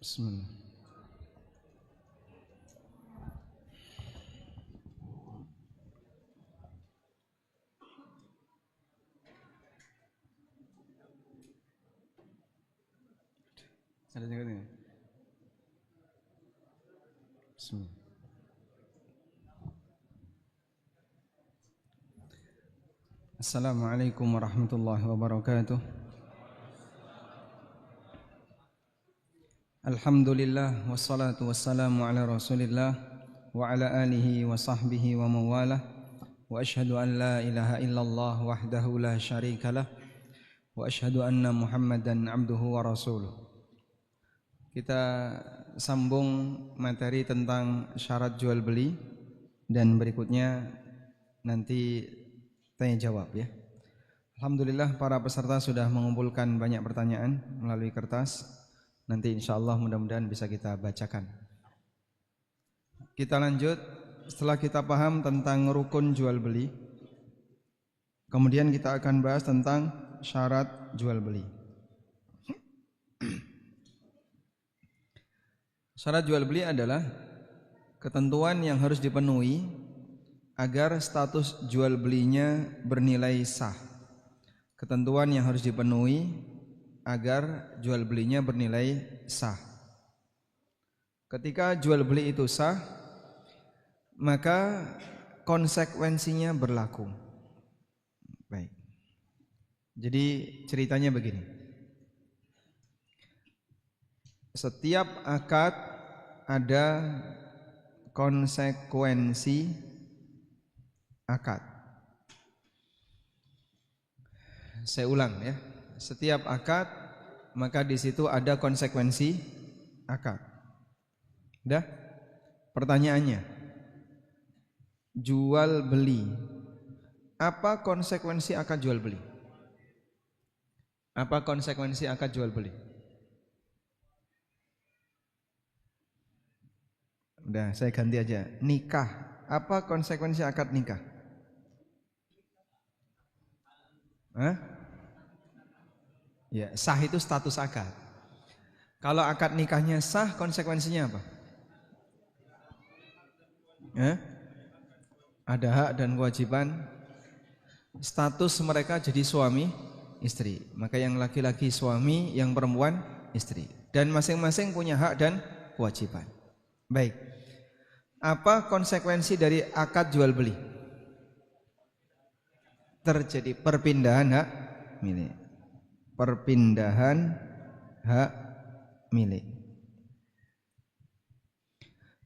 Bismillah. Ada juga nih. Bismillah. Assalamualaikum warahmatullahi wabarakatuh. Alhamdulillah wassalatu wassalamu ala Rasulillah wa ala alihi wa sahbihi wa mawalah wa ashhadu an la ilaha illallah wahdahu la syarikalah wa ashhadu anna Muhammadan abduhu wa rasuluh. Kita sambung materi tentang syarat jual beli dan berikutnya nanti tanya jawab ya. Alhamdulillah para peserta sudah mengumpulkan banyak pertanyaan melalui kertas. Nanti insyaallah mudah-mudahan bisa kita bacakan. Kita lanjut setelah kita paham tentang rukun jual beli. Kemudian kita akan bahas tentang syarat jual beli. Syarat jual beli adalah ketentuan yang harus dipenuhi agar status jual belinya bernilai sah. Ketentuan yang harus dipenuhi agar jual belinya bernilai sah. Ketika jual beli itu sah, maka konsekuensinya berlaku. Baik. Jadi ceritanya begini. Setiap akad ada konsekuensi akad. Saya ulang ya. Setiap akad maka di situ ada konsekuensi akad. Udah? Pertanyaannya, jual beli. Apa konsekuensi akad jual beli? Apa konsekuensi akad jual beli? Udah, saya ganti aja. Nikah. Apa konsekuensi akad nikah? Hah? Ya, sah itu status akad. Kalau akad nikahnya sah, konsekuensinya apa? Ada hak dan kewajiban. Status mereka jadi suami istri. Maka yang laki-laki suami, yang perempuan istri. Dan masing-masing punya hak dan kewajiban. Baik. Apa konsekuensi dari akad jual beli? Terjadi perpindahan hak milik. Perpindahan hak milik.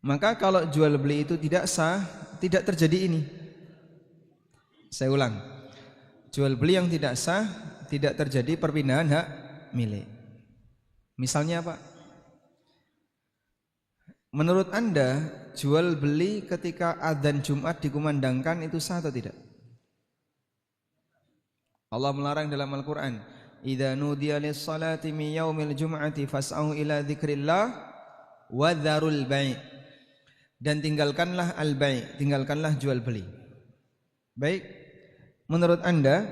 Maka kalau jual beli itu tidak sah, tidak terjadi ini. Saya ulang. Jual beli yang tidak sah, tidak terjadi perpindahan hak milik. Misalnya apa? Menurut Anda, jual beli ketika adzan Jumat dikumandangkan itu sah atau tidak? Allah melarang dalam Al-Quran, idza nudiya lis-salati min yaumil jum'ati fas'au ila dzikrillah wa dzarul bai'. Dan tinggalkanlah al-bai', tinggalkanlah jual beli. Baik. Menurut Anda,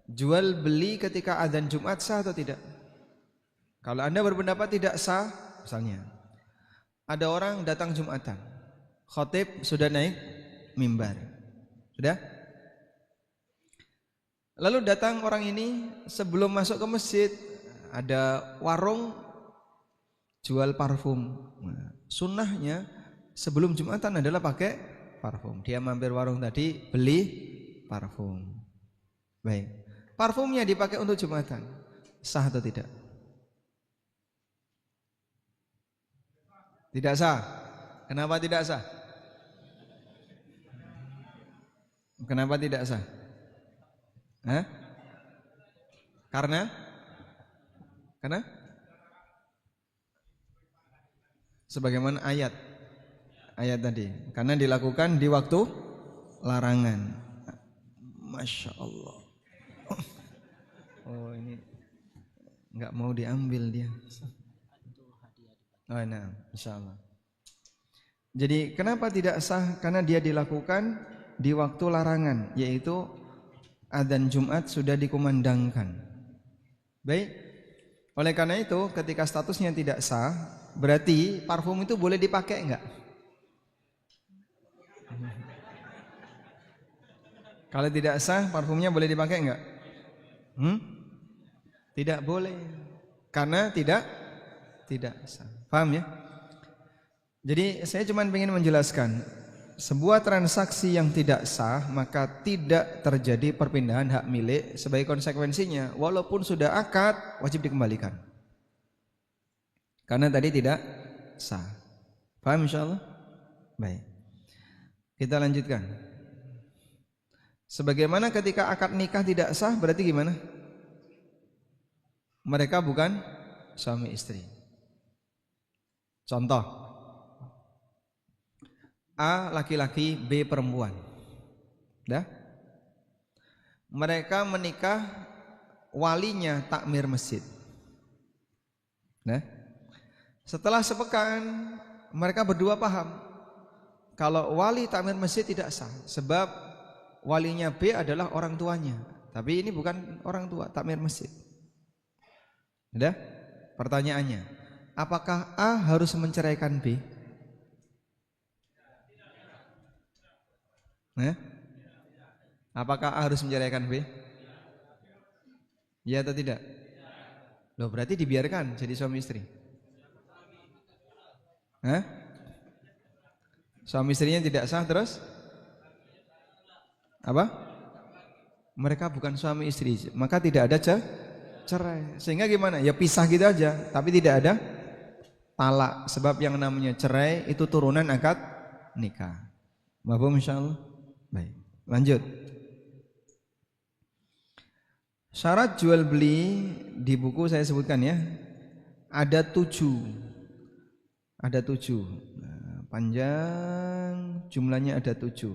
jual beli ketika adzan Jumat sah atau tidak? Kalau Anda berpendapat tidak sah, misalnya ada orang datang Jumatan, khatib sudah naik mimbar. Sudah? Lalu datang orang ini, sebelum masuk ke masjid ada warung jual parfum. Sunnahnya sebelum Jumatan adalah pakai parfum. Dia mampir warung tadi beli parfum. Baik. Parfumnya dipakai untuk Jumatan. Sah atau tidak? Tidak sah. Kenapa tidak sah? Kenapa tidak sah? Hah? Karena sebagaimana ayat tadi, karena dilakukan di waktu larangan. Masya Allah. Oh ini nggak mau diambil dia. Oh nah, insya Allah. Jadi kenapa tidak sah? Karena dia dilakukan di waktu larangan, yaitu adzan Jumat sudah dikumandangkan. Baik. Oleh karena itu, ketika statusnya tidak sah, berarti parfum itu boleh dipakai enggak? Kalau tidak sah, parfumnya boleh dipakai enggak? Tidak boleh. Karena tidak sah. Paham ya? Jadi saya cuma ingin menjelaskan, sebuah transaksi yang tidak sah maka tidak terjadi perpindahan hak milik. Sebagai konsekuensinya, walaupun sudah akad, wajib dikembalikan. Karena tadi tidak sah. Paham insyaallah? Baik. Kita lanjutkan. Sebagaimana ketika akad nikah tidak sah, berarti gimana? Mereka bukan suami istri. Contoh, A laki-laki, B perempuan. Dah? Mereka menikah, walinya takmir masjid. Nah, setelah sepekan mereka berdua paham kalau wali takmir masjid tidak sah, sebab walinya B adalah orang tuanya, tapi ini bukan orang tua, takmir masjid. Dah? Pertanyaannya, apakah A harus menceraikan B? Apakah A harus menceraikan B? Ya atau tidak? Loh, berarti dibiarkan jadi suami istri. Suami istrinya tidak sah terus? Apa? Mereka bukan suami istri, maka tidak ada cerai. Sehingga gimana? Ya pisah gitu aja, tapi tidak ada talak. Sebab yang namanya cerai itu turunan akad nikah. Mafhum insyaallah? Baik, lanjut. Syarat jual beli di buku saya sebutkan ya, ada 7. Ada 7. Panjang, jumlahnya ada 7.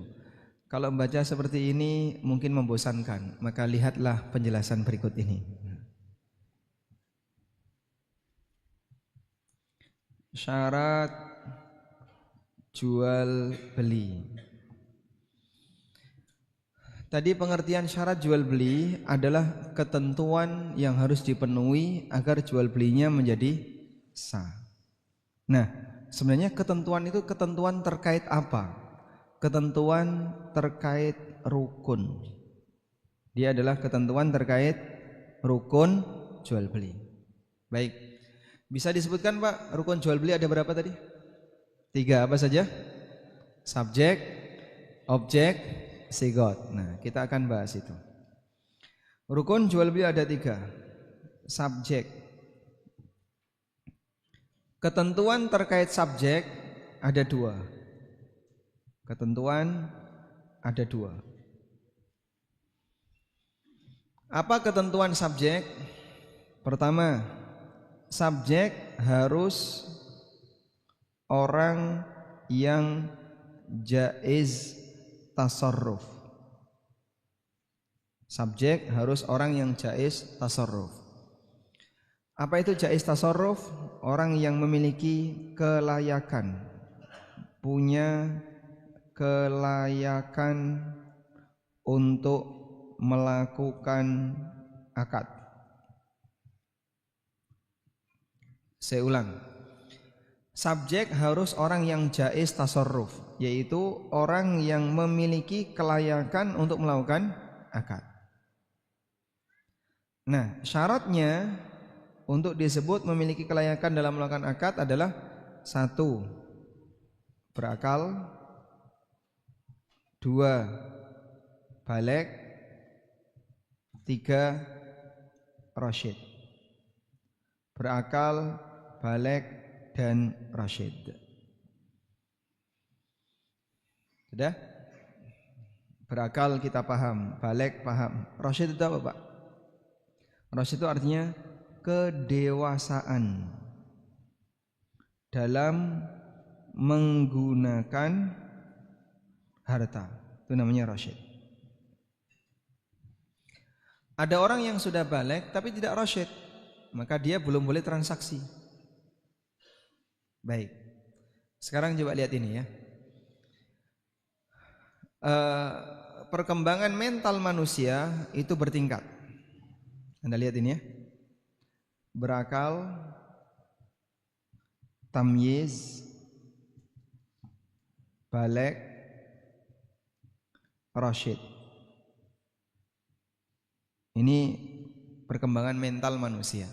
Kalau membaca seperti ini mungkin membosankan, maka lihatlah penjelasan berikut ini. Syarat jual beli. Tadi pengertian syarat jual beli adalah ketentuan yang harus dipenuhi agar jual belinya menjadi sah. Nah, sebenarnya ketentuan itu ketentuan terkait apa? Ketentuan terkait rukun. Dia adalah ketentuan terkait rukun jual beli. Baik, bisa disebutkan Pak, rukun jual beli ada berapa tadi? 3, apa saja? Subjek, objek, sigot. Nah, kita akan bahas itu. Rukun jual beli ada 3. Subjek. Ketentuan terkait subjek ada 2. Ketentuan ada 2. Apa ketentuan subjek? Pertama, subjek harus orang yang jaiz tasarruf. Subjek harus orang yang jaiz tasarruf. Apa itu jaiz tasarruf? Orang yang memiliki kelayakan, punya kelayakan untuk melakukan akad. Saya ulang. Subjek harus orang yang jaiz tasarruf, yaitu orang yang memiliki kelayakan untuk melakukan akad. Nah, syaratnya untuk disebut memiliki kelayakan dalam melakukan akad adalah 1. Berakal, 2. Baligh, 3. Rasyid. Berakal, baligh, dan rasyid. Sudah? Berakal kita paham, baligh paham. Rasyid itu apa, Pak? Rasyid itu artinya kedewasaan dalam menggunakan harta. Itu namanya rasyid. Ada orang yang sudah baligh tapi tidak rasyid, maka dia belum boleh transaksi. Baik. Sekarang coba lihat ini ya. Perkembangan mental manusia itu bertingkat. Anda lihat ini ya. berakal, tamyiz, baligh, rasyid. Ini perkembangan mental manusia.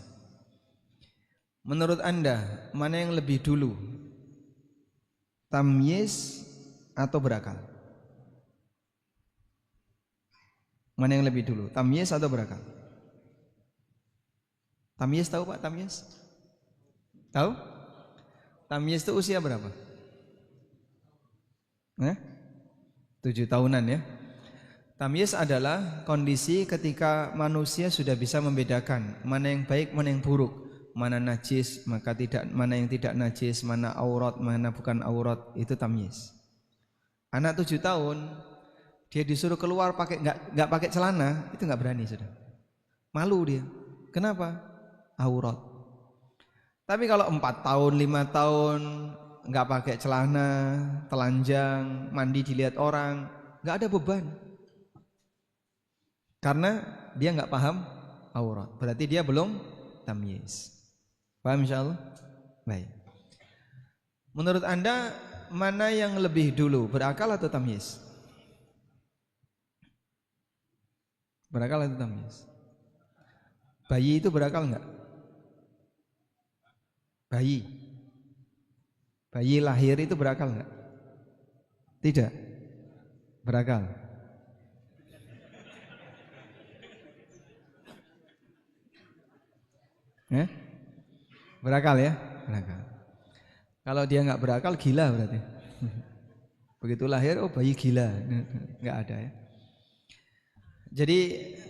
Menurut Anda, mana yang lebih dulu? Tamyiz atau berakal? Mana yang lebih dulu? Tamyiz atau berakal? Tamyiz tahu Pak, tamyiz? Tahu? Tamyiz itu usia berapa? 7 tahunan ya. Tamyiz adalah kondisi ketika manusia sudah bisa membedakan mana yang baik, mana yang buruk, mana najis, mana yang tidak najis, mana aurat, mana bukan aurat. Itu tamyiz. Anak 7 tahun dia disuruh keluar pakai nggak pakai celana, itu nggak berani sudah. Malu dia. Kenapa? Aurat. Tapi kalau 4 tahun, 5 tahun nggak pakai celana, telanjang, mandi dilihat orang, nggak ada beban. Karena dia nggak paham aurat. Berarti dia belum tamyiz. Paham insyaallah? Baik. Menurut Anda mana yang lebih dulu, berakal atau tamyiz? Berakal atau tamyiz? Bayi itu berakal enggak? Bayi lahir itu berakal enggak? Tidak. Berakal. Berakal ya? Berakal. Kalau dia enggak berakal, gila berarti. Begitu lahir, oh bayi gila. Enggak ada ya. Jadi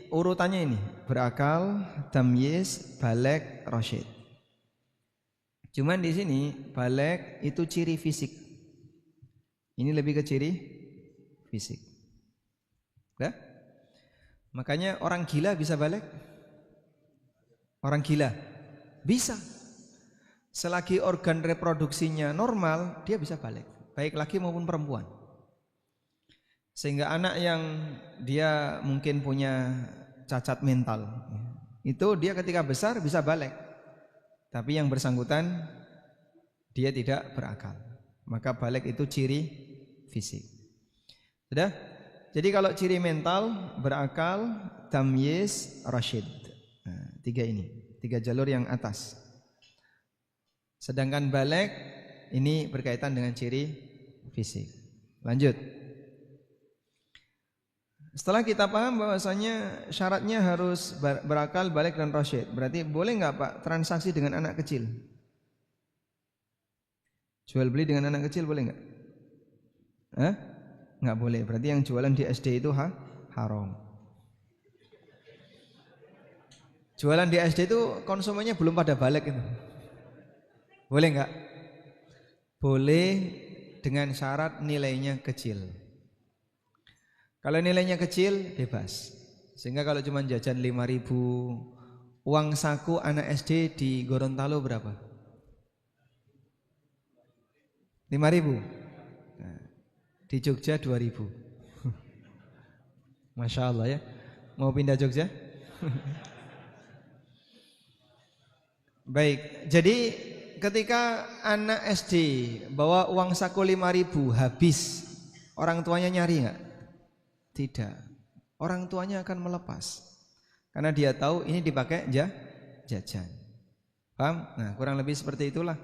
urutannya ini, berakal, tamyiz, baligh, rasyid. Cuman di sini baligh itu ciri fisik. Ini lebih ke ciri fisik. Ya? Makanya orang gila bisa baligh? Orang gila bisa. Selagi organ reproduksinya normal, dia bisa baligh, baik laki maupun perempuan. Sehingga anak yang dia mungkin punya cacat mental, itu dia ketika besar bisa baligh. Tapi yang bersangkutan dia tidak berakal. Maka baligh itu ciri fisik. Sudah? Jadi kalau ciri mental, berakal, tamyiz, rasyid. Nah, 3 ini, 3 jalur yang atas. Sedangkan baligh ini berkaitan dengan ciri fisik. Lanjut. Setelah kita paham bahwasanya syaratnya harus berakal, baligh dan rasyid. Berarti boleh nggak Pak transaksi dengan anak kecil? Jual beli dengan anak kecil boleh nggak? Nggak boleh. Berarti yang jualan di SD itu haram. Jualan di SD itu konsumennya belum pada baligh itu. Boleh nggak? Boleh dengan syarat nilainya kecil. Kalau nilainya kecil bebas. Sehingga kalau cuma jajan 5.000, uang saku anak SD di Gorontalo berapa? 5.000. Nah, di Jogja 2.000. Masya Allah ya. Mau pindah Jogja? Baik, jadi ketika anak SD bawa uang saku 5.000 habis, orang tuanya nyari enggak? Tidak. Orang tuanya akan melepas. Karena dia tahu ini dipakai jajan. Paham? Nah, kurang lebih seperti itulah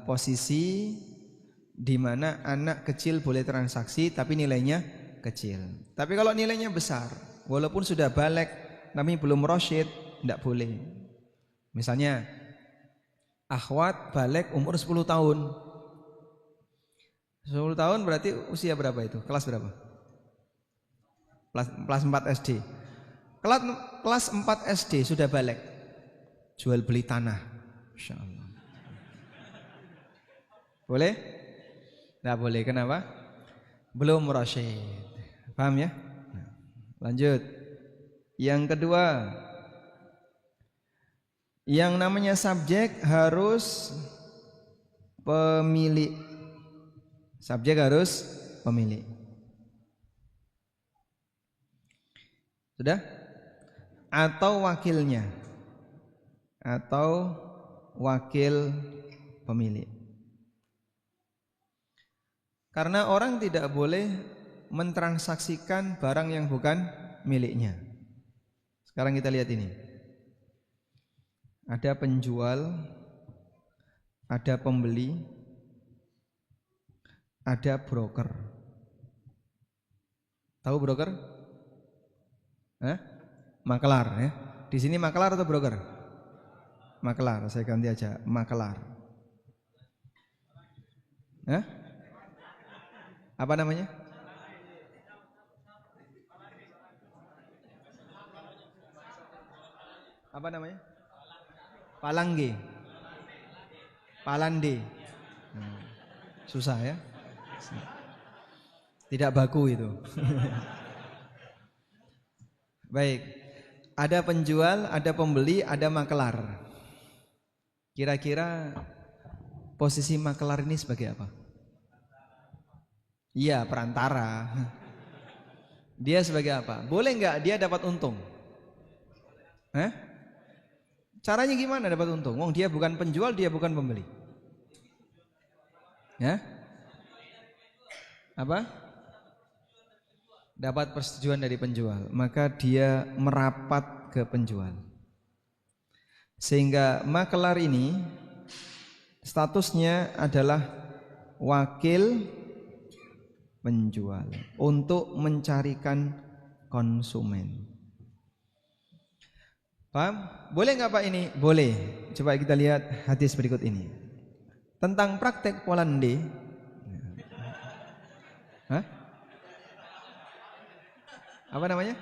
posisi di mana anak kecil boleh transaksi tapi nilainya kecil. Tapi kalau nilainya besar, walaupun sudah baligh tapi belum rasyid, tidak boleh. Misalnya akhwat baligh umur 10 tahun. 10 tahun berarti usia berapa itu? Kelas berapa? Kelas 4 SD. Kelas 4 SD sudah baligh. Jual beli tanah. Masya Allah. Boleh? Tidak boleh. Kenapa? Belum rasyid. Paham ya? Lanjut. Yang kedua, yang namanya subjek harus pemilik. Subjek harus pemilik. Sudah? Atau wakilnya. atau wakil pemilik. Karena orang tidak boleh mentransaksikan barang yang bukan miliknya. Sekarang kita lihat ini. Ada penjual, ada pembeli, ada broker. Tahu broker? Makelar ya. Di sini makelar atau broker? Makelar, saya ganti aja, makelar. Apa namanya? Apa namanya? Palangge. Palande. Susah ya? Tidak baku itu. Baik. Ada penjual, ada pembeli, ada makelar. Kira-kira posisi makelar ini sebagai apa? Iya, perantara. Dia sebagai apa? Boleh nggak dia dapat untung? Caranya gimana dapat untung? Wong dia bukan penjual, dia bukan pembeli. Apa? Dapat persetujuan dari penjual, maka dia merapat ke penjual. Sehingga makelar ini statusnya adalah wakil penjual untuk mencarikan konsumen. Paham? Boleh nggak Pak ini? Boleh. Coba kita lihat hadis berikut ini tentang praktek Polande. Apa namanya?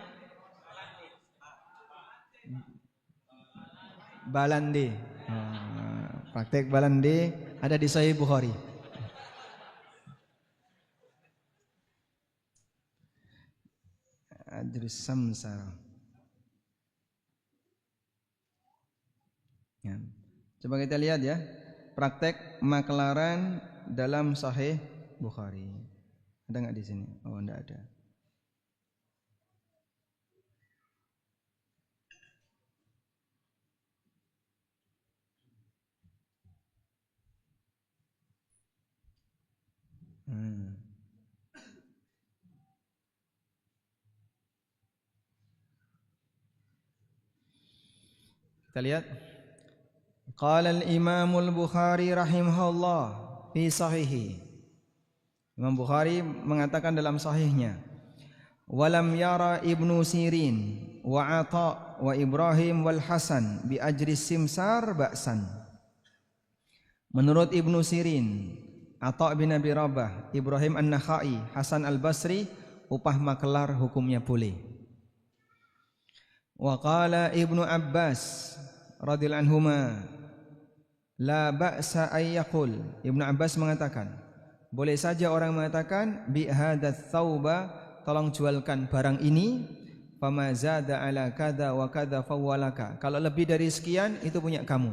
Balande. Praktek balande ada di Sahih Bukhari. Ajrus samsara. Ya. Coba kita lihat ya, praktek makelaran dalam Sahih Bukhari. Ada nggak di sini? Oh, enggak ada. Kita lihat. Qala al-Imam al-Bukhari rahimahullah fi sahihi. Imam Bukhari mengatakan dalam sahihnya, walam yara Ibnu Sirin wa Atha wa Ibrahim wal Hasan bi ajri simsar ba'san. Menurut Ibnu Sirin, Atha bin Abi Rabah, Ibrahim An-Nakhai, Hasan Al-Basri, upah makelar hukumnya boleh. Wa qala Ibnu Abbas radhiyallahu anhuma la ba'sa ay yaqul. Ibnu Abbas mengatakan, boleh saja orang mengatakan bi hadzal thauba, tolong jualkan barang ini, fama zada ala kada wa kada fawwalaka, kalau lebih dari sekian itu punya kamu.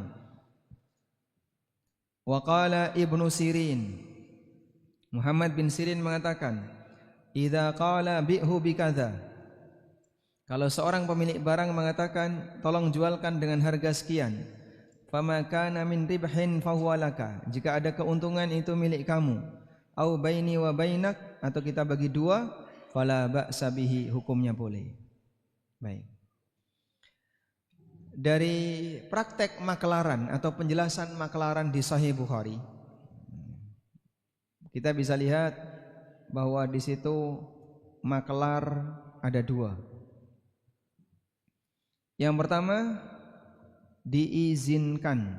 Wa qala Ibnu Sirin, Muhammad bin Sirin mengatakan, idza qala bi'hu bikadza, kalau seorang pemilik barang mengatakan tolong jualkan dengan harga sekian, fama kana min ribhin fahuwalaka, jika ada keuntungan itu milik kamu, au baini wa bainak, atau kita bagi dua, fala ba'sa bihi, hukumnya boleh. Baik. Dari praktek makelaran atau penjelasan makelaran di Sahih Bukhari, kita bisa lihat bahwa di situ makelar ada dua. Yang pertama, diizinkan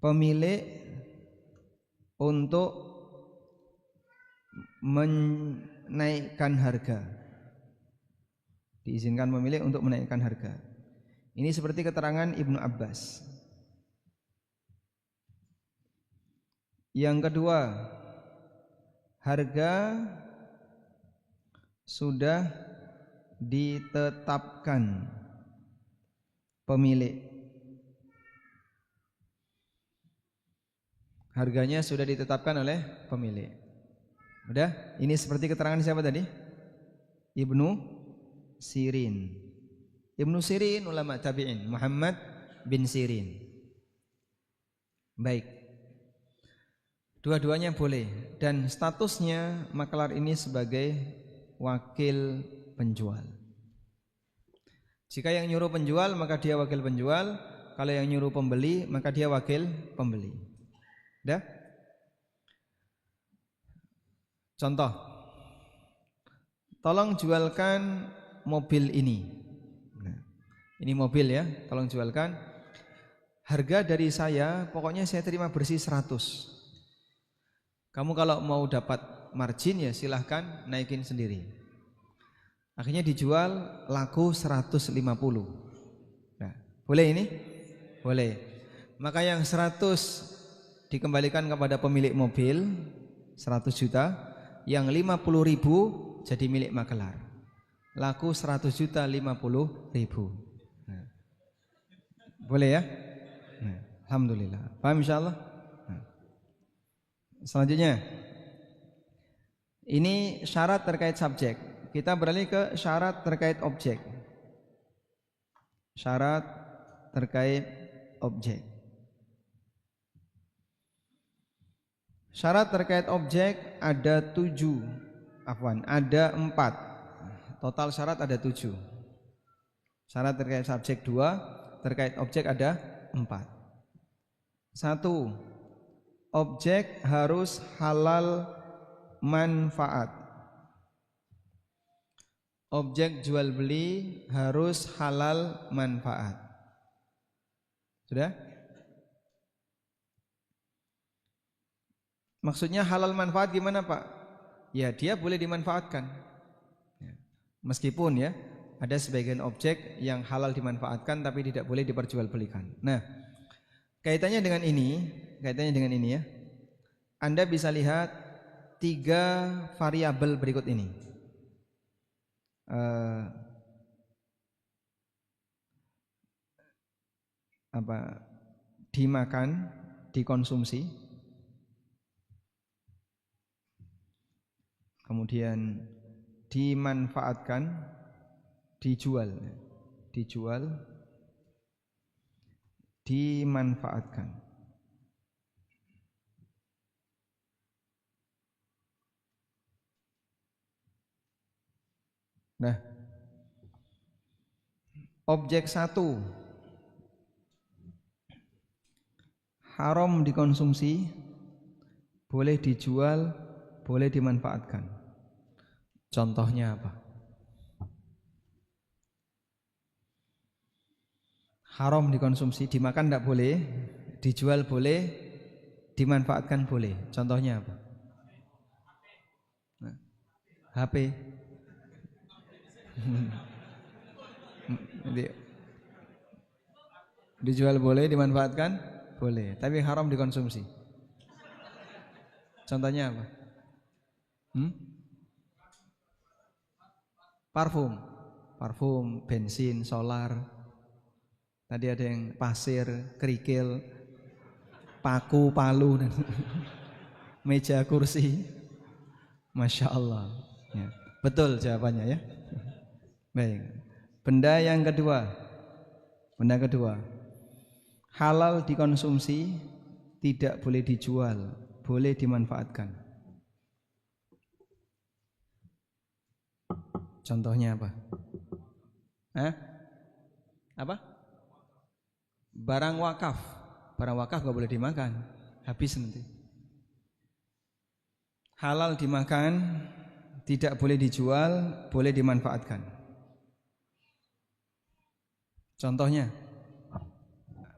pemilik untuk menaikkan harga. Diizinkan pemilik untuk menaikkan harga. Ini seperti keterangan Ibnu Abbas. Yang kedua, harga sudah ditetapkan pemilik. Harganya sudah ditetapkan oleh pemilik. Udah? Ini seperti keterangan siapa tadi? Ibnu Sirin. Ibnu Sirin ulama tabi'in, Muhammad bin Sirin. Baik. Dua-duanya boleh dan statusnya makelar ini sebagai wakil penjual. Jika yang nyuruh penjual maka dia wakil penjual, kalau yang nyuruh pembeli maka dia wakil pembeli. Dah? Contoh, tolong jualkan mobil ini. Nah, ini mobil ya, tolong jualkan. Harga dari saya, pokoknya saya terima bersih 100. Kamu kalau mau dapat margin ya silahkan naikin sendiri. Akhirnya dijual laku 150. Nah, boleh ini? Boleh. Maka yang 100 dikembalikan kepada pemilik mobil 100 juta, yang 50.000 jadi milik makelar. Laku 100 juta 50.000. Nah, boleh ya? Nah, alhamdulillah. Paham insyaallah? Nah. Selanjutnya, ini syarat terkait subjek. Kita beralih ke syarat terkait objek. Syarat terkait objek. Syarat terkait objek ada 7. Ada 4. Total syarat ada 7. Syarat terkait subjek 2, terkait objek ada 4. 1. Objek harus halal manfaat. Objek jual beli harus halal manfaat. Sudah? Maksudnya halal manfaat gimana Pak? Ya dia boleh dimanfaatkan. Meskipun ya ada sebagian objek yang halal dimanfaatkan tapi tidak boleh diperjualbelikan. Nah, kaitannya dengan ini ya. Anda bisa lihat 3 variabel berikut ini. Dimakan, dikonsumsi, kemudian dimanfaatkan, dijual, dimanfaatkan. Nah, objek 1 haram dikonsumsi, boleh dijual, boleh dimanfaatkan. Contohnya apa? Haram dikonsumsi, dimakan tidak boleh, dijual boleh, dimanfaatkan boleh. Contohnya apa? Nah, HP. Dijual boleh, dimanfaatkan boleh, tapi haram dikonsumsi. Contohnya apa? Parfum, bensin, solar. Tadi ada yang pasir, kerikil, paku, palu, dan meja, kursi. Masya Allah. Ya. Betul jawabannya ya. Baik. Benda kedua, halal dikonsumsi, tidak boleh dijual, boleh dimanfaatkan. Contohnya apa? Apa? Barang wakaf. Barang wakaf gak boleh dimakan, habis nanti. Halal dimakan, tidak boleh dijual, boleh dimanfaatkan. Contohnya,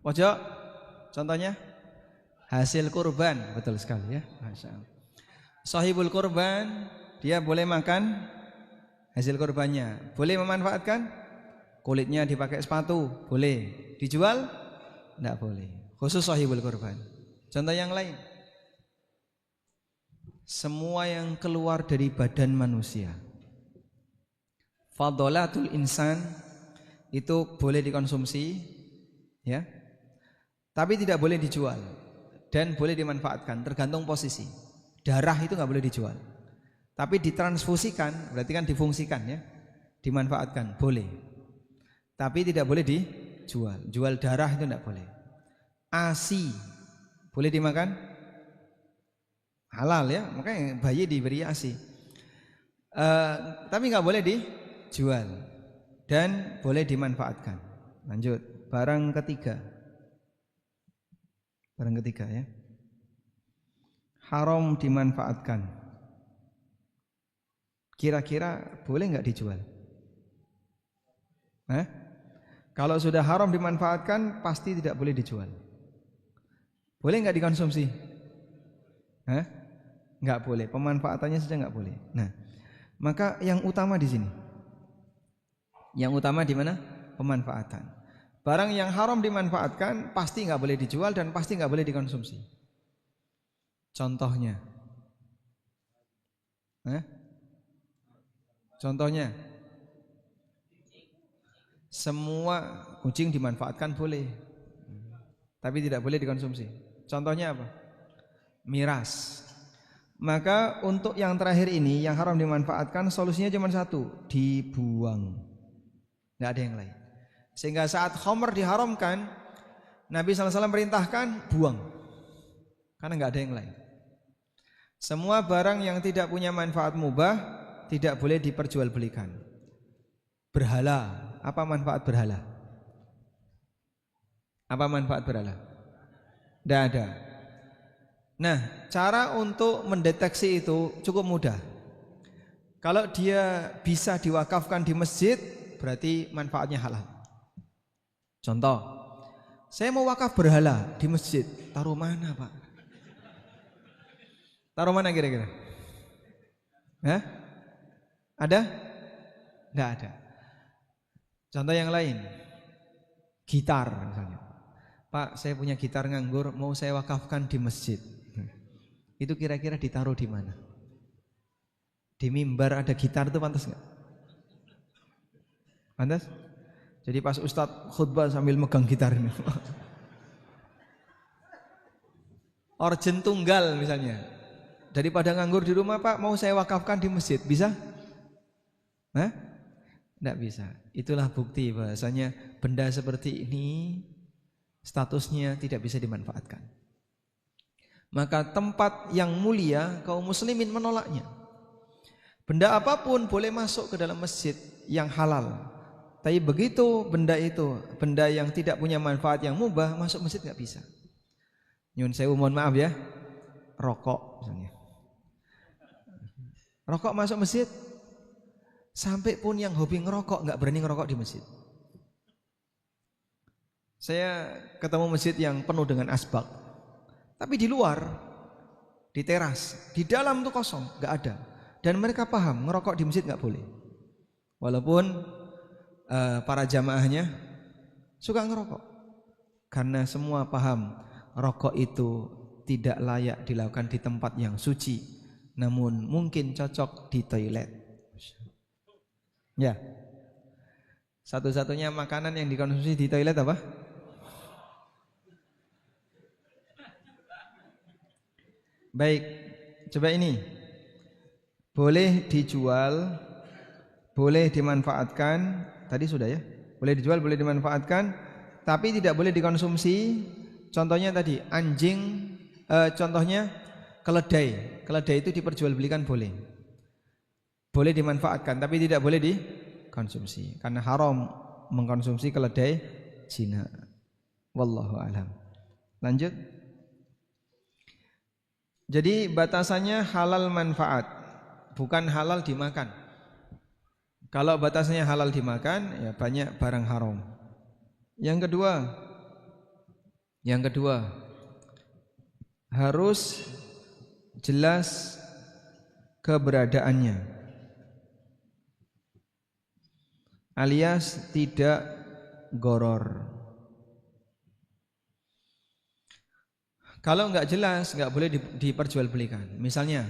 pojok. Contohnya, hasil kurban, betul sekali ya. Masya Allah. Sahibul kurban, dia boleh makan hasil kurbannya, boleh memanfaatkan, kulitnya dipakai sepatu, boleh. Dijual, tidak boleh. Khusus sahibul kurban. Contoh yang lain, semua yang keluar dari badan manusia, fadolatul insan, itu boleh dikonsumsi ya, tapi tidak boleh dijual dan boleh dimanfaatkan, tergantung posisi. Darah itu nggak boleh dijual, tapi ditransfusikan berarti kan difungsikan ya, dimanfaatkan boleh. tapi tidak boleh dijual. Jual darah itu tidak boleh. ASI boleh dimakan? Halal ya, makanya bayi diberi ASI. Tapi nggak boleh dijual dan boleh dimanfaatkan. Lanjut, barang ketiga ya, haram dimanfaatkan. Kira-kira boleh nggak dijual? Kalau sudah haram dimanfaatkan pasti tidak boleh dijual. Boleh nggak dikonsumsi? Nggak boleh, pemanfaatannya saja nggak boleh. Nah, maka yang utama di sini, yang utama di mana? Pemanfaatan. Barang yang haram dimanfaatkan pasti nggak boleh dijual dan pasti nggak boleh dikonsumsi. Contohnya, contohnya, semua kucing dimanfaatkan boleh, tapi tidak boleh dikonsumsi. Contohnya apa? Miras. Maka untuk yang terakhir ini, yang haram dimanfaatkan, solusinya cuma satu, dibuang. Tidak ada yang lain. Sehingga saat khamr diharamkan, Nabi SAW perintahkan buang, karena nggak ada yang lain. Semua barang yang tidak punya manfaat mubah tidak boleh diperjualbelikan. Berhala, apa manfaat berhala? Apa manfaat berhala? Tidak ada. Nah, cara untuk mendeteksi itu cukup mudah. Kalau dia bisa diwakafkan di masjid, berarti manfaatnya halal. Contoh, saya mau wakaf berhala di masjid, taruh mana Pak? Taruh mana kira-kira? Ada? Tidak ada. Contoh yang lain, gitar misalnya. Pak, saya punya gitar nganggur, mau saya wakafkan di masjid. Itu kira-kira ditaruh di mana? Di mimbar ada gitar itu pantas nggak? Pantas? Jadi pas Ustadz khutbah sambil megang gitar ini. Organ tunggal misalnya. Daripada nganggur di rumah, Pak, mau saya wakafkan di masjid, bisa? Tidak bisa. Itulah bukti bahasanya benda seperti ini statusnya tidak bisa dimanfaatkan. Maka tempat yang mulia kaum muslimin menolaknya. Benda apapun boleh masuk ke dalam masjid yang halal. Tapi begitu benda itu, benda yang tidak punya manfaat yang mubah, masuk masjid nggak bisa. Nyun sewu, mohon maaf ya, rokok misalnya. Rokok masuk masjid, sampai pun yang hobi ngerokok nggak berani ngerokok di masjid. Saya ketemu masjid yang penuh dengan asbak, tapi di luar, di teras, di dalam tuh kosong, nggak ada. Dan mereka paham ngerokok di masjid nggak boleh. Walaupun para jamaahnya suka ngerokok, karena semua paham rokok itu tidak layak dilakukan di tempat yang suci, namun mungkin cocok di toilet. Ya, satu-satunya makanan yang dikonsumsi di toilet apa? Baik, coba ini. Boleh dijual, boleh dimanfaatkan. Tadi sudah ya. Boleh dijual, boleh dimanfaatkan, tapi tidak boleh dikonsumsi. Contohnya tadi anjing, contohnya keledai. Keledai itu diperjualbelikan boleh. Boleh dimanfaatkan, tapi tidak boleh dikonsumsi, karena haram mengkonsumsi keledai Cina. Wallahu a'lam. Lanjut. Jadi batasannya halal manfaat, bukan halal dimakan. Kalau batasannya halal dimakan, ya banyak barang haram. Yang kedua harus jelas keberadaannya, alias tidak goror. Kalau nggak jelas, nggak boleh diperjualbelikan. Misalnya,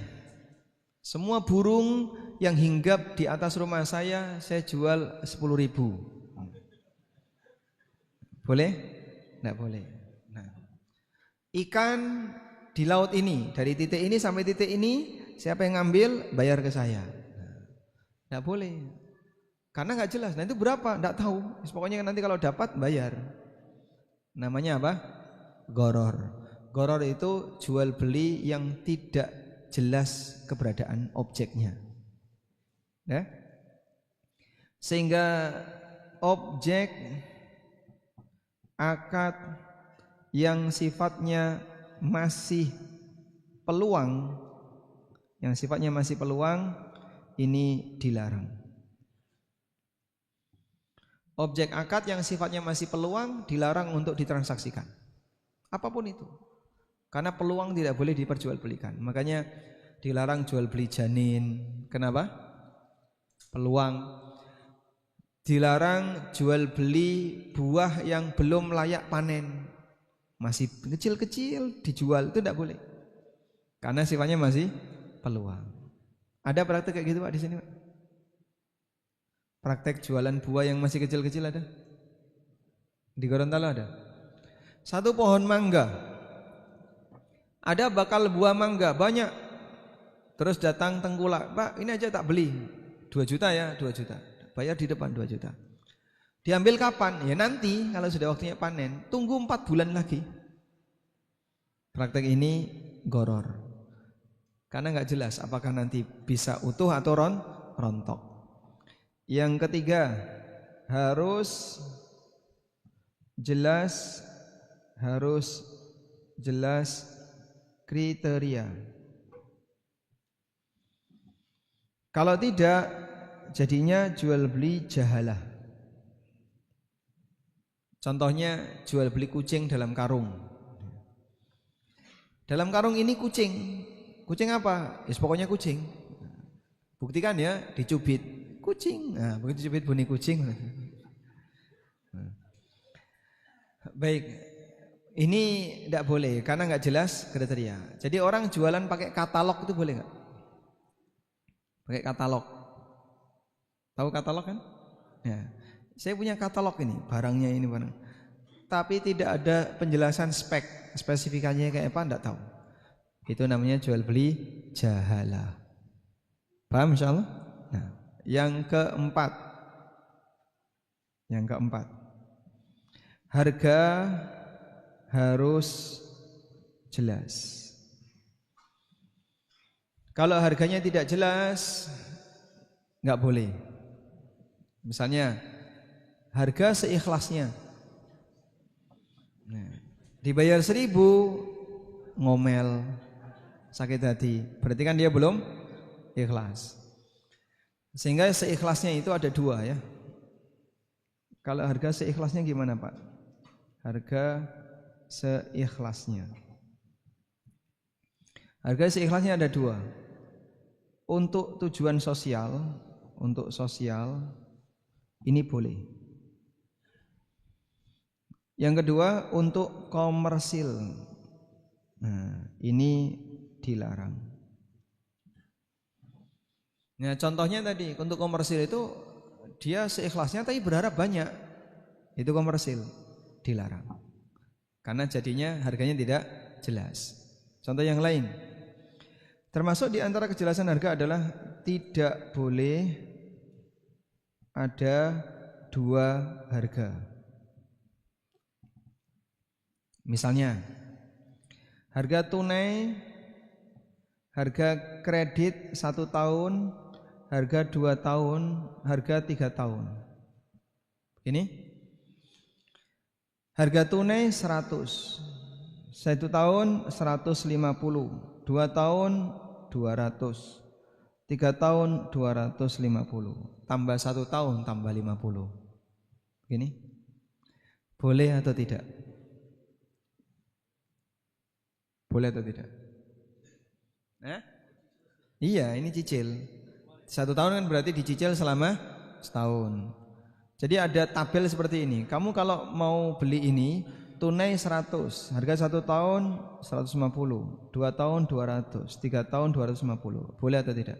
semua burung yang hinggap di atas rumah saya jual 10.000. Boleh? Nggak boleh. Nah, ikan di laut ini, dari titik ini sampai titik ini, siapa yang ngambil, bayar ke saya. Nggak boleh. Karena nggak jelas. Nah itu berapa? Nggak tahu. Pokoknya nanti kalau dapat bayar. Namanya apa? Gharar. Gharar itu jual beli yang tidak jelas keberadaan objeknya. Ya. Sehingga objek akad yang sifatnya masih peluang, ini dilarang. Objek akad yang sifatnya masih peluang dilarang untuk ditransaksikan, apapun itu, karena peluang tidak boleh diperjualbelikan. Makanya dilarang jual beli janin. Kenapa? Peluang. Dilarang jual beli buah yang belum layak panen, masih kecil-kecil dijual, itu tidak boleh, karena sifatnya masih peluang. Ada praktek kayak gitu Pak di sini Pak? Praktek jualan buah yang masih kecil-kecil ada? Di Gorontalo ada. Satu pohon mangga, ada bakal buah mangga banyak. Terus datang tengkulak, Pak ini aja tak beli 2 juta ya, 2 juta. Bayar di depan 2 juta. Diambil kapan? Ya nanti kalau sudah waktunya panen. Tunggu 4 bulan lagi. Praktek ini gharar. Karena nggak jelas apakah nanti bisa utuh atau rontok. Yang ketiga, harus jelas kriteria. Kalau tidak, jadinya jual beli jahalah. Contohnya jual beli kucing dalam karung. Dalam karung ini kucing. Kucing apa? Ya pokoknya kucing. Buktikan ya, dicubit kucing. Nah, begitu cubit bunyi kucing. Baik. Ini tidak boleh karena nggak jelas kriteria. Jadi orang jualan pakai katalog itu boleh nggak? Pakai katalog. Tahu katalog kan? Ya. Saya punya katalog ini, barangnya ini barang. Tapi tidak ada penjelasan spesifikasinya kayak apa, enggak tahu. Itu namanya jual beli jahalah. Paham insyaallah? Nah, yang keempat. Harga harus jelas. Kalau harganya tidak jelas, enggak boleh. Misalnya harga seikhlasnya. Nah, dibayar 1.000 ngomel, sakit hati. Berarti kan dia belum ikhlas. Sehingga seikhlasnya itu ada 2 ya. Kalau harga seikhlasnya gimana Pak? Harga seikhlasnya. Harga seikhlasnya ada 2. Untuk tujuan sosial, ini boleh. Yang kedua untuk komersil. Nah, ini dilarang. Nah, contohnya tadi untuk komersil itu dia seikhlasnya tapi berharap banyak. Itu komersil, dilarang. Karena jadinya harganya tidak jelas. Contoh yang lain. Termasuk di antara kejelasan harga adalah tidak boleh ada 2 harga. Misalnya harga tunai, harga kredit 1 tahun, harga 2 tahun, harga 3 tahun. Ini harga tunai 100, 1 tahun 150, 2 tahun 200, 3 tahun 250, tambah 1 tahun tambah 50. Ini boleh atau tidak? Boleh atau tidak? Iya, ini cicil. 1 tahun kan berarti dicicil selama setahun. Jadi ada tabel seperti ini. Kamu kalau mau beli ini tunai 100, harga 1 tahun 150, 2 tahun 200, 3 tahun 250. Boleh atau tidak?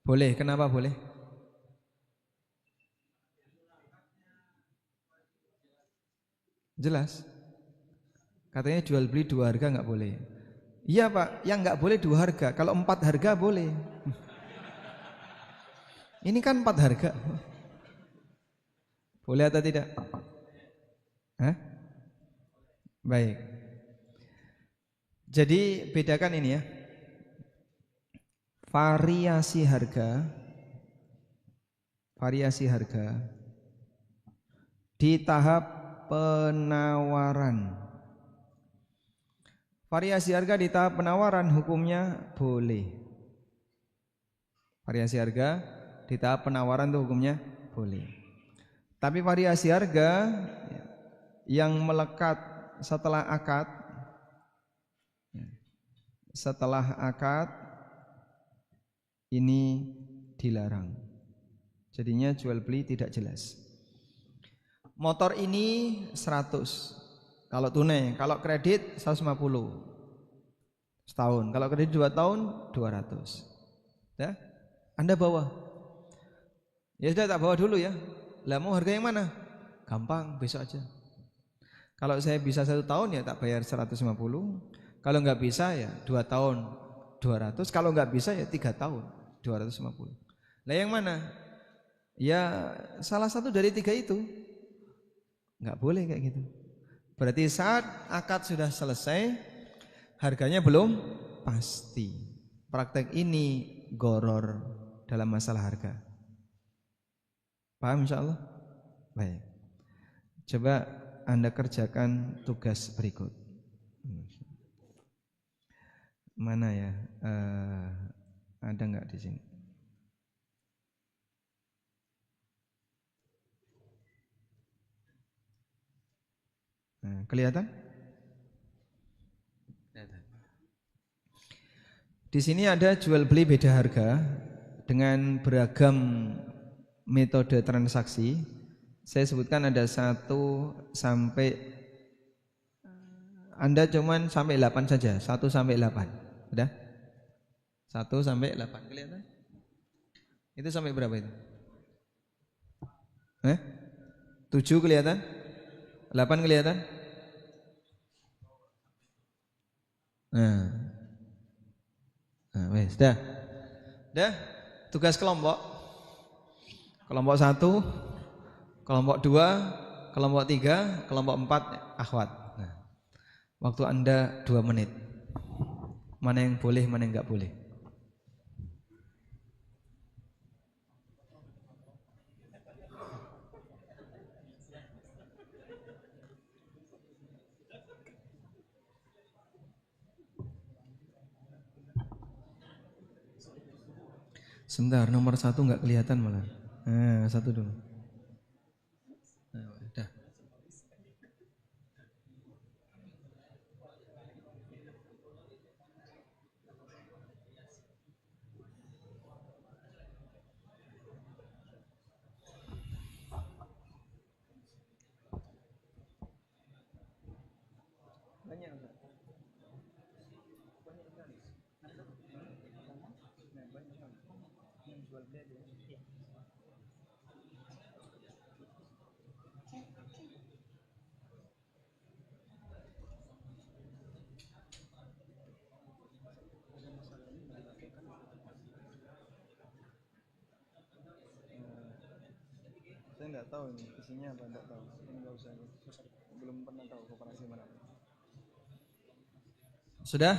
Boleh. Kenapa boleh? Jelas. Katanya jual beli 2 harga enggak boleh. Iya Pak, yang enggak boleh 2 harga. Kalau 4 harga boleh. Ini kan 4 harga. Boleh atau tidak? Hah? Baik. Jadi bedakan ini ya. Variasi harga di tahap penawaran. Variasi harga di tahap penawaran hukumnya boleh. Variasi harga di tahap penawaran itu hukumnya boleh. Tapi variasi harga yang melekat setelah akad ini dilarang. Jadinya jual beli tidak jelas. Motor ini 100 kalau tunai, kalau kredit 150 setahun, kalau kredit 2 tahun 200. Ya, Anda bawa. Ya sudah, tak bawa dulu ya. Lah mau harga yang mana? Gampang, besok aja. Kalau saya bisa 1 tahun ya tak bayar 150. Kalau nggak bisa ya 2 tahun 200. Kalau nggak bisa ya 3 tahun 250. Lah yang mana? Ya salah satu dari 3 itu. Nggak boleh kayak gitu. Berarti saat akad sudah selesai, harganya belum pasti. Praktek ini goror dalam masalah harga. Paham insyaallah? Baik. Coba Anda kerjakan tugas berikut. Mana ya? Ada nggak di sini? Nah, kelihatan? Di sini ada jual beli beda harga dengan beragam metode transaksi. Saya sebutkan ada 1 sampai, Anda cuman sampai 8 saja, 1 sampai 8. Sudah? 1 sampai 8 kelihatan? Itu sampai berapa itu? 7 kelihatan? 8 kelihatan? Nah, wes, dah. Tugas kelompok. Kelompok 1, kelompok 2, kelompok 3, kelompok 4 akhwat. Nah, waktu Anda 2 menit. Mana yang boleh, mana yang enggak boleh. Sebentar, nomor 1 enggak kelihatan malah. Nah, 1 dulu. Nah, udah. Saya enggak tahu ini isinya apa, enggak tahu. Ini enggak usah, belum pernah tahu koperasi mana. Sudah?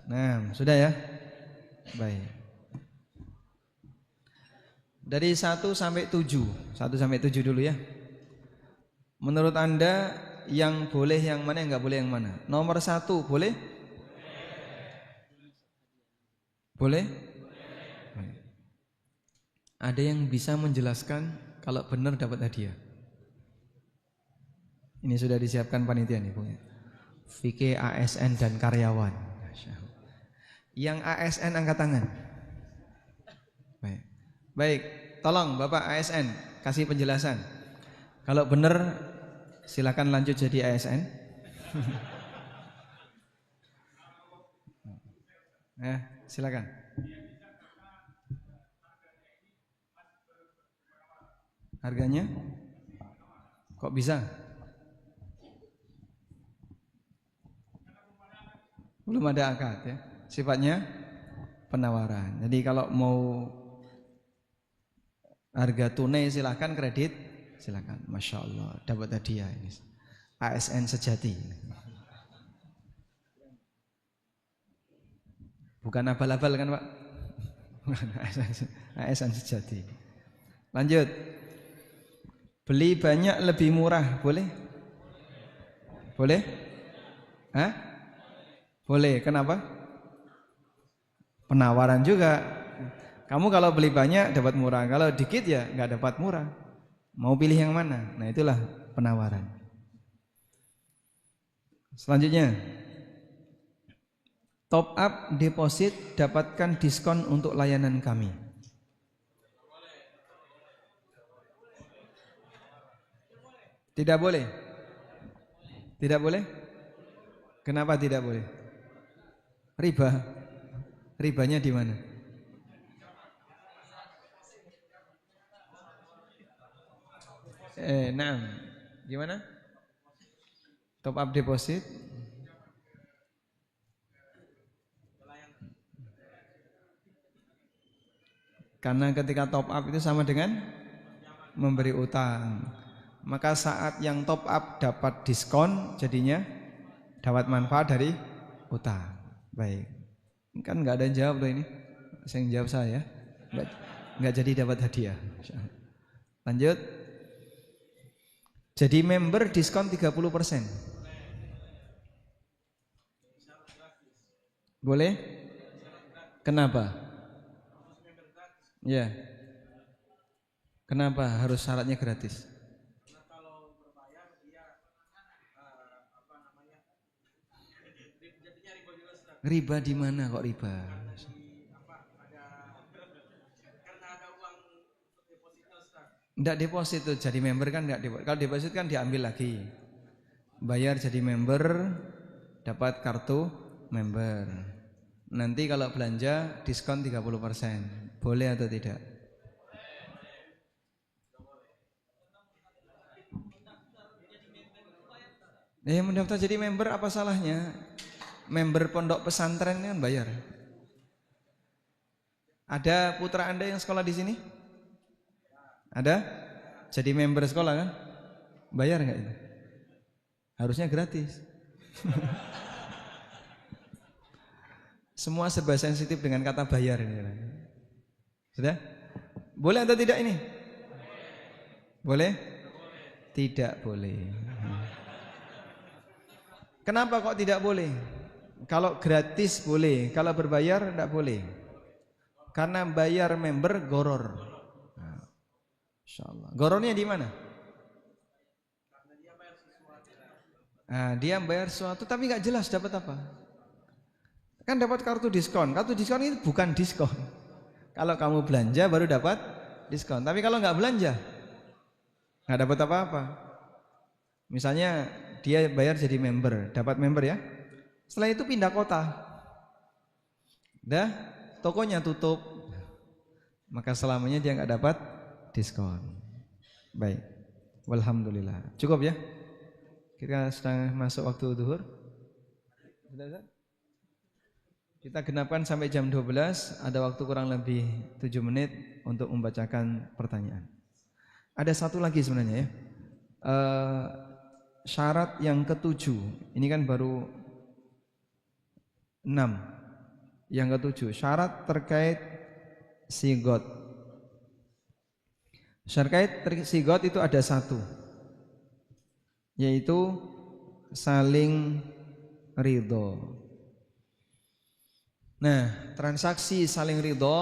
Nah, sudah ya? Baik. Dari 1 sampai 7. 1 sampai 7 dulu ya. Menurut Anda yang boleh yang mana, yang enggak boleh yang mana? Nomor 1 boleh? Boleh? Ada yang bisa menjelaskan kalau benar dapat hadiah? Ini sudah disiapkan panitia nih, punya. Fikih ASN dan karyawan. Yang ASN angkat tangan. Baik. Baik, tolong Bapak ASN kasih penjelasan. Kalau benar silakan lanjut jadi ASN. Silakan. Harganya? Kok bisa? Belum ada akad ya. Sifatnya penawaran. Jadi kalau mau Harga tunai silakan, kredit silakan. Masya Allah, dapat hadiah ini. ASN sejati. Bukan abal-abal kan Pak? Bukan ASN sejati. Lanjut. Beli banyak lebih murah, boleh? Boleh? Hah? Boleh, kenapa? Penawaran juga. Kamu kalau beli banyak dapat murah, kalau dikit ya nggak dapat murah. Mau pilih yang mana? Nah itulah penawaran. Selanjutnya, top up deposit dapatkan diskon untuk layanan kami. Tidak boleh. Tidak boleh? Kenapa tidak boleh? Riba. Ribanya di mana? Nah, gimana? Top up deposit? Karena ketika top up itu sama dengan memberi utang. Maka saat yang top up dapat diskon, jadinya dapat manfaat dari utang. Baik. Kan nggak ada yang jawab tuh ini. Saya yang jawab saya. Nggak jadi dapat hadiah. Lanjut. Jadi member diskon 30%. Boleh? Kenapa? Ya. Kenapa harus syaratnya gratis? Riba di mana kok riba? Enggak deposit tuh, jadi member kan enggak deposit. Kalau deposit kan diambil lagi. Bayar jadi member, dapat kartu member. Nanti kalau belanja diskon 30%. Boleh atau tidak? Mendaftar jadi member apa salahnya? Member pondok pesantren kan bayar. Ada putra Anda yang sekolah di sini? Ada? Jadi member sekolah kan? Bayar enggak itu? Harusnya gratis. Semua serba sensitif dengan kata bayar ini. Sudah? Boleh atau tidak ini? Boleh? Tidak boleh. Kenapa kok tidak boleh? Kalau gratis boleh, kalau berbayar tidak boleh. Karena bayar member goror. Insyaallah. Gorornya di mana? Dia bayar sesuatu tapi nggak jelas dapat apa. Kan dapat kartu diskon. Kartu diskon itu bukan diskon. Kalau kamu belanja baru dapat diskon. Tapi kalau nggak belanja nggak dapat apa-apa. Misalnya dia bayar jadi member, dapat member ya. Setelah itu pindah kota. Dah, tokonya tutup. Maka selamanya dia nggak dapat diskon. Baik. Walhamdulillah. Cukup ya? Kita sedang masuk waktu zuhur. Sudah? Kita genapkan sampai jam 12. Ada waktu kurang lebih 7 menit untuk membacakan pertanyaan. Ada satu lagi sebenarnya ya. Syarat yang ke-7. Ini kan baru 6. Yang ke-7, syarat terkait sigot. Syarat terkait sigot itu ada 1, yaitu saling ridho. Nah, transaksi saling ridho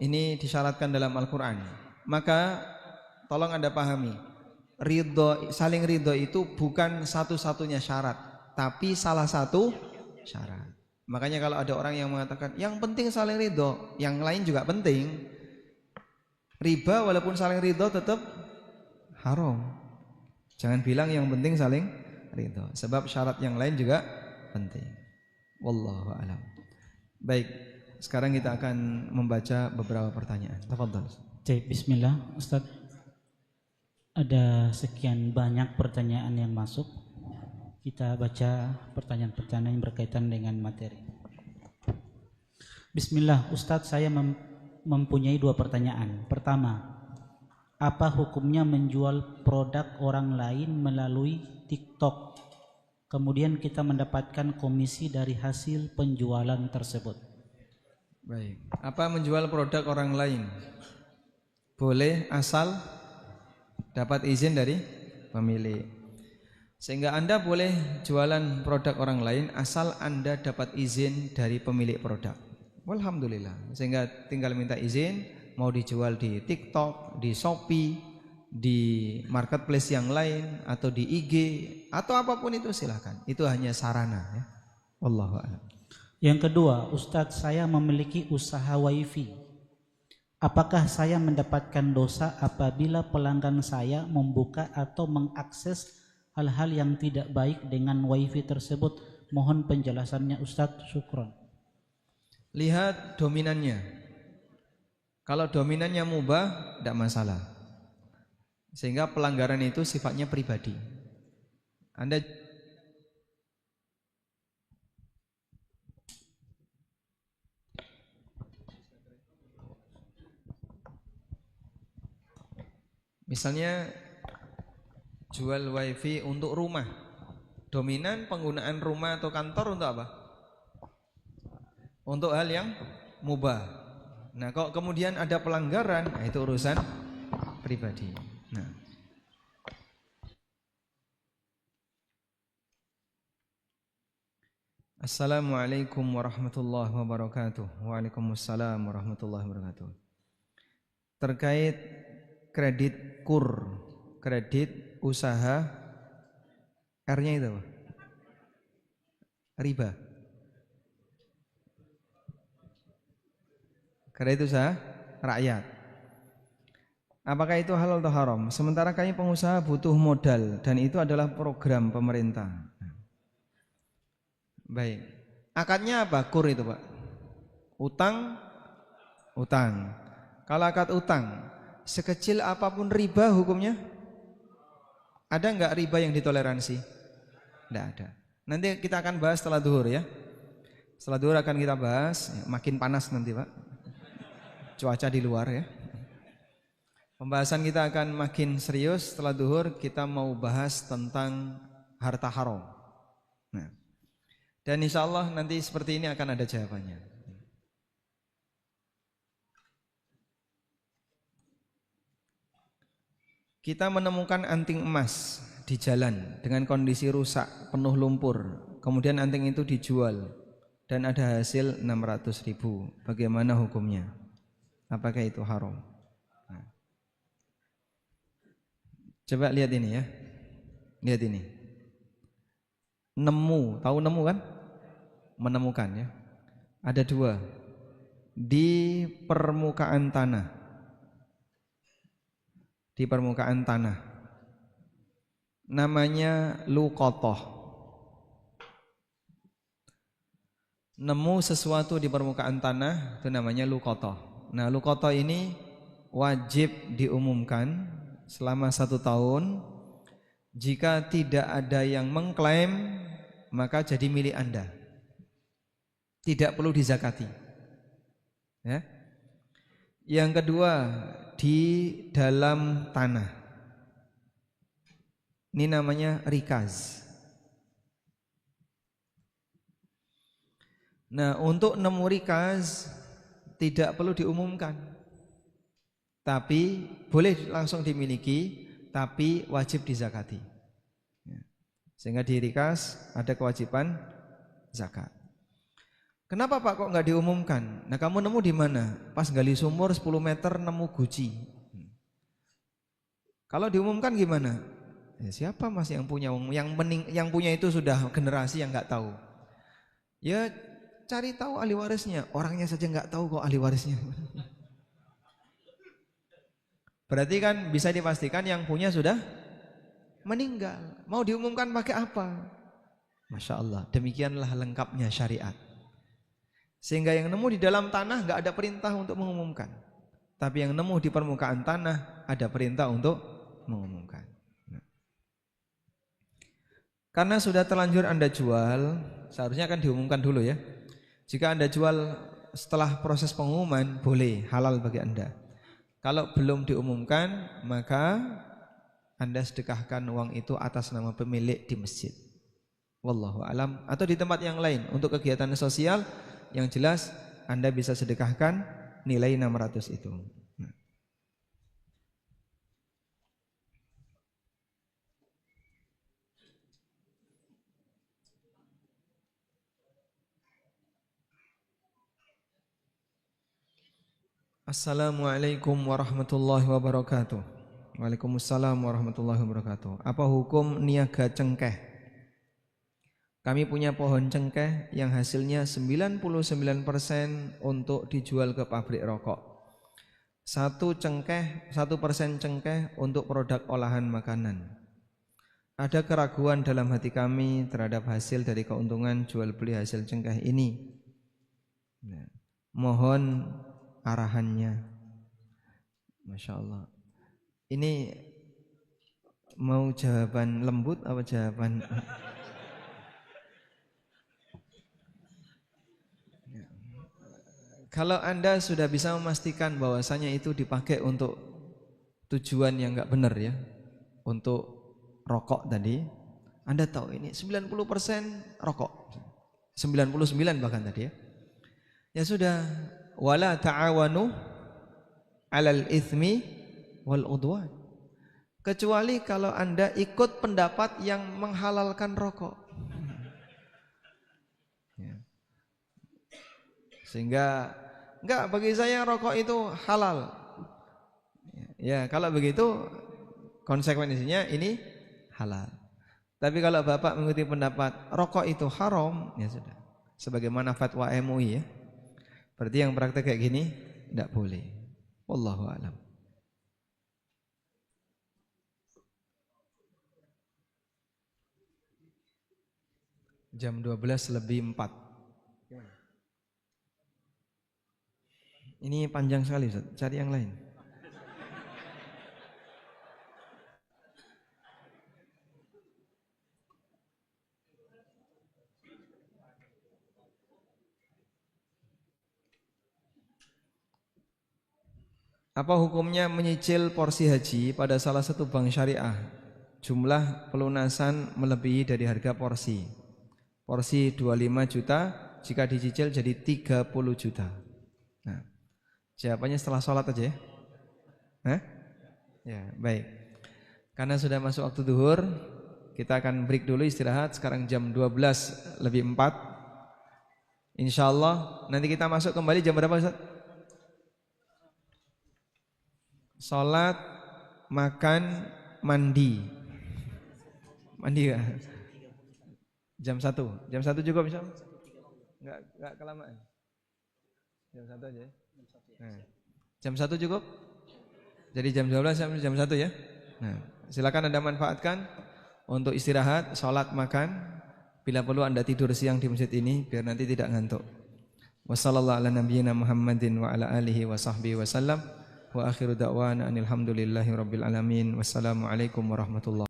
ini disyaratkan dalam Al-Quran. Maka tolong Anda pahami, ridho, saling ridho itu bukan satu-satunya syarat, tapi salah satu syarat. Makanya kalau ada orang yang mengatakan yang penting saling ridho, yang lain juga penting. Riba walaupun saling ridho tetap haram. Jangan bilang yang penting saling ridho, sebab syarat yang lain juga penting. Wallahu a'lam. Baik, sekarang kita akan membaca beberapa pertanyaan. Tafadhol. Bismillah, Ustaz. Ada sekian banyak pertanyaan yang masuk. Kita baca pertanyaan-pertanyaan yang berkaitan dengan materi. Bismillah, Ustaz, saya mempunyai 2 pertanyaan. Pertama, apa hukumnya menjual produk orang lain melalui TikTok? Kemudian kita mendapatkan komisi dari hasil penjualan tersebut. Baik. Apa menjual produk orang lain? Boleh asal dapat izin dari pemilik. Sehingga Anda boleh jualan produk orang lain asal Anda dapat izin dari pemilik produk. Alhamdulillah. Sehingga tinggal minta izin, mau dijual di TikTok, di Shopee, di marketplace yang lain, atau di IG, atau apapun itu silakan. Itu hanya sarana ya. Wallahu a'lam. Yang kedua, Ustadz, saya memiliki usaha wifi. Apakah saya mendapatkan dosa apabila pelanggan saya membuka atau mengakses hal-hal yang tidak baik dengan wifi tersebut? Mohon penjelasannya Ustadz, syukron. Lihat dominannya. Kalau dominannya mubah, tidak masalah. Sehingga pelanggaran itu sifatnya pribadi. Anda misalnya jual wifi untuk rumah. Dominan penggunaan rumah atau kantor untuk apa? Untuk hal yang mubah. Nah, kok kemudian ada pelanggaran, nah itu urusan pribadi. Nah. Assalamualaikum warahmatullahi wabarakatuh. Waalaikumsalam warahmatullahi wabarakatuh. Terkait kredit KUR, kredit usaha, R-nya itu apa? Riba. Kredit usaha rakyat. Apakah itu halal atau haram? Sementara kami pengusaha butuh modal dan itu adalah program pemerintah. Baik. Akadnya apa? KUR itu, Pak. Utang. Kalau akad utang, sekecil apapun riba hukumnya? Ada enggak riba yang ditoleransi? Tidak ada. Nanti kita akan bahas setelah duhur ya. Setelah duhur akan kita bahas. Makin panas nanti, Pak. Cuaca di luar ya. Pembahasan kita akan makin serius. Setelah duhur kita mau bahas tentang harta haram. Nah, dan insya Allah nanti seperti ini akan ada jawabannya. Kita menemukan anting emas di jalan dengan kondisi rusak, penuh lumpur. Kemudian anting itu dijual dan ada hasil 600.000. Bagaimana hukumnya? Apakah itu haram? Nah. Coba lihat ini ya. Lihat ini. Nemu, tahu nemu kan? Menemukan ya. Ada dua. Di permukaan tanah. Di permukaan tanah. Namanya luqatah. Nemu sesuatu di permukaan tanah itu namanya luqatah. Nah, luqatah ini wajib diumumkan selama 1 tahun. Jika tidak ada yang mengklaim, maka jadi milik Anda. Tidak perlu dizakati. Ya. Yang kedua, di dalam tanah. Ini namanya rikaz. Nah, untuk nemu rikaz tidak perlu diumumkan, tapi boleh langsung dimiliki, tapi wajib dizakati. Sehingga di rikas ada kewajiban zakat. Kenapa Pak kok nggak diumumkan? Nah, kamu nemu di mana? Pas gali sumur 10 meter nemu guci. Kalau diumumkan gimana? Ya, siapa Mas yang punya? Yang punya itu sudah generasi yang nggak tahu. Ya cari tahu ahli warisnya, orangnya saja nggak tahu kok ahli warisnya. Berarti kan bisa dipastikan yang punya sudah meninggal. Mau diumumkan pakai apa? Masya Allah, demikianlah lengkapnya syariat. Sehingga yang nemu di dalam tanah nggak ada perintah untuk mengumumkan, tapi yang nemu di permukaan tanah ada perintah untuk mengumumkan. Karena sudah terlanjur Anda jual, seharusnya akan diumumkan dulu ya. Jika Anda jual setelah proses pengumuman, boleh, halal bagi Anda. Kalau belum diumumkan, maka Anda sedekahkan uang itu atas nama pemilik di masjid. Wallahu alam. Atau di tempat yang lain untuk kegiatan sosial, yang jelas Anda bisa sedekahkan nilai 600 itu. Assalamualaikum warahmatullahi wabarakatuh. Waalaikumsalam warahmatullahi wabarakatuh. Apa hukum niaga cengkeh? Kami punya pohon cengkeh yang hasilnya 99% untuk dijual ke pabrik rokok. 1% cengkeh untuk produk olahan makanan. Ada keraguan dalam hati kami terhadap hasil dari keuntungan jual beli hasil cengkeh ini. Mohon arahannya. Masya Allah. Ini mau jawaban lembut apa jawaban? Kalau Anda sudah bisa memastikan bahwasanya itu dipakai untuk tujuan yang enggak benar ya, untuk rokok tadi, Anda tahu ini 90% rokok, 99 bahkan tadi ya. Ya sudah, wala ta'awanu 'alal itsmi wal udwan. Kecuali kalau Anda ikut pendapat yang menghalalkan rokok. Ya. Sehingga enggak, bagi saya rokok itu halal. Ya, kalau begitu konsekuensinya ini halal. Tapi kalau Bapak mengikuti pendapat rokok itu haram, ya sudah. Sebagaimana fatwa MUI ya. Berarti yang praktek kayak gini enggak boleh. Wallahu a'lam. Jam 12:04. Ini panjang sekali Ustaz, cari yang lain. Apa hukumnya menyicil porsi haji pada salah satu bank syariah? Jumlah pelunasan melebihi dari harga porsi. Porsi 25 juta, jika dicicil jadi 30 juta. Nah, jawabannya setelah sholat aja ya. Hah? Ya, baik. Karena sudah masuk waktu zuhur, kita akan break dulu istirahat. Sekarang jam 12:04. Insyaallah nanti kita masuk kembali jam berapa Ustaz? Sholat, makan, mandi. Mandi ya? Jam 1. Jam 1 juga bisa? Enggak kelamaan. Jam 1 aja ya. Nah, jam 1 cukup? Jadi jam 12 sampai jam 1 ya. Nah, silakan Anda manfaatkan untuk istirahat, sholat, makan. Bila perlu Anda tidur siang di masjid ini biar nanti tidak ngantuk. Wassallallahu ala nabiyyina Muhammadin wa ala alihi wa sahbihi wasallam. Wa akhiru da'wana anil hamdulillahi rabbil alamin. Wassalamualaikum warahmatullahi